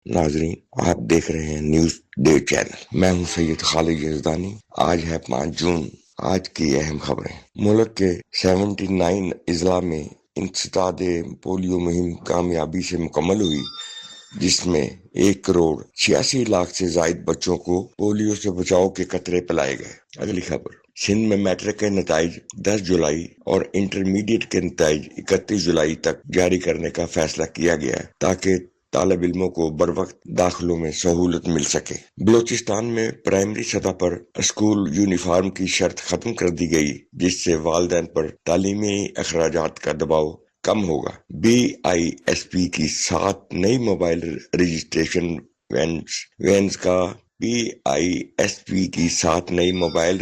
ناظرین، آپ دیکھ رہے ہیں نیوز ڈے چینل۔ میں ہوں سید خالد یزدانی۔ آج ہے 5 جون۔ آج کی اہم خبریں۔ ملک کے 79 اضلاع میں انسداد پولیو مہم کامیابی سے مکمل ہوئی، جس میں 1,86,00,000 سے زائد بچوں کو پولیو سے بچاؤ کے قطرے پلائے گئے۔ اگلی خبر۔ سندھ میں میٹرک کے نتائج 10 جولائی اور انٹرمیڈیٹ کے نتائج 31 جولائی تک جاری کرنے کا فیصلہ کیا گیا ہے تاکہ طالب علموں کو بروقت داخلوں میں سہولت مل سکے۔ بلوچستان میں پرائمری سطح پر اسکول یونیفارم کی شرط ختم کر دی گئی، جس سے والدین پر تعلیمی اخراجات کا دباؤ کم ہوگا۔ BISP کی 7 نئی موبائل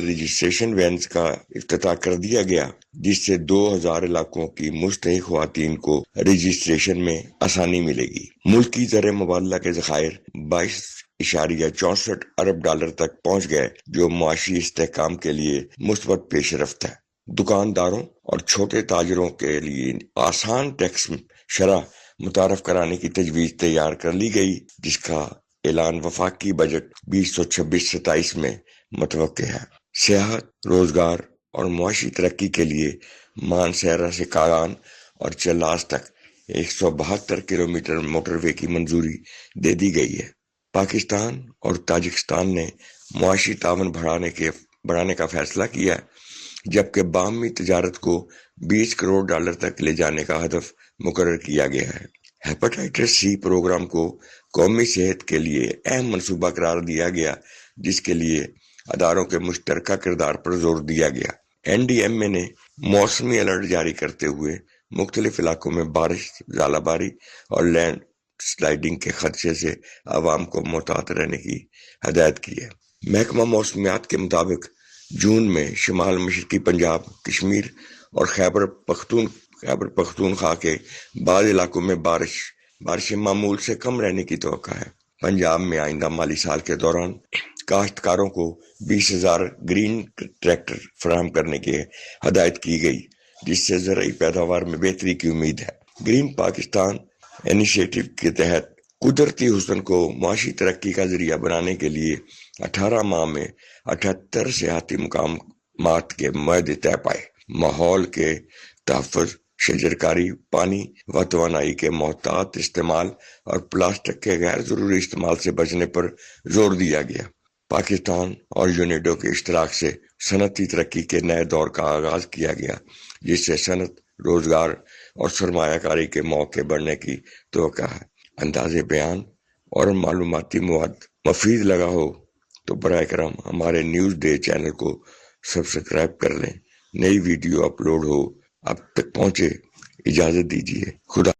رجسٹریشن وینز کا افتتاح کر دیا گیا، جس سے 2,000 علاقوں کی مستحق خواتین کو رجسٹریشن میں آسانی ملے گی۔ ملکی زر مبادلہ کے ذخائر 22.64 ارب ڈالر تک پہنچ گئے، جو معاشی استحکام کے لیے مثبت پیش رفت ہے۔ دکانداروں اور چھوٹے تاجروں کے لیے آسان ٹیکس شرح متعارف کرانے کی تجویز تیار کر لی گئی، جس کا اعلان وفاقی بجٹ 2026-27 میں متوقع ہے۔ سیاحت، روزگار اور معاشی ترقی کے لیے مانسہرہ سے کاغان اور چلاس تک 172 کلومیٹر موٹر وے کی منظوری دے دی گئی ہے۔ پاکستان اور تاجکستان نے معاشی تعاون بڑھانے کا فیصلہ کیا ہے، جبکہ باہمی تجارت کو 20 کروڑ ڈالر تک لے جانے کا ہدف مقرر کیا گیا ہے۔ ہیپاٹائٹس C پروگرام کو قومی صحت کے لیے اہم منصوبہ قرار دیا گیا، جس کے لیے اداروں کے مشترکہ کردار پر زور دیا گیا۔ NDMA نے موسمی الرٹ جاری کرتے ہوئے مختلف علاقوں میں بارش، ژالہ باری اور لینڈ سلائیڈنگ کے خدشے سے عوام کو محتاط رہنے کی ہدایت کی ہے۔ محکمہ موسمیات کے مطابق جون میں شمال مشرقی پنجاب، کشمیر اور خیبر پختونخوا کے بعض علاقوں میں بارشیں معمول سے کم رہنے کی توقع ہے۔ پنجاب میں آئندہ مالی سال کے دوران کاشتکاروں کو 20,000 گرین ٹریکٹر فراہم کرنے کی ہدایت کی گئی، جس سے زرعی پیداوار میں بہتری کی امید ہے۔ گرین پاکستان انیشیٹو کے تحت قدرتی حسن کو معاشی ترقی کا ذریعہ بنانے کے لیے 18 ماہ میں 78 سیاحتی مقامات کے معاہدے طے پائے۔ ماحول کے تحفظ، شجرکاری، پانی و توانائی کے محتاط استعمال اور پلاسٹک کے غیر ضروری استعمال سے بچنے پر زور دیا گیا۔ پاکستان اور یونیڈو کے اشتراک سے صنعتی ترقی کے نئے دور کا آغاز کیا گیا، جس سے صنعت، روزگار اور سرمایہ کاری کے مواقع بڑھنے کی توقع ہے۔ انداز بیان اور معلوماتی مواد مفید لگا ہو تو براہ کرم ہمارے نیوز ڈے چینل کو سبسکرائب کر لیں۔ نئی ویڈیو اپلوڈ ہو اب تک پہنچے۔ اجازت دیجیے۔ خدا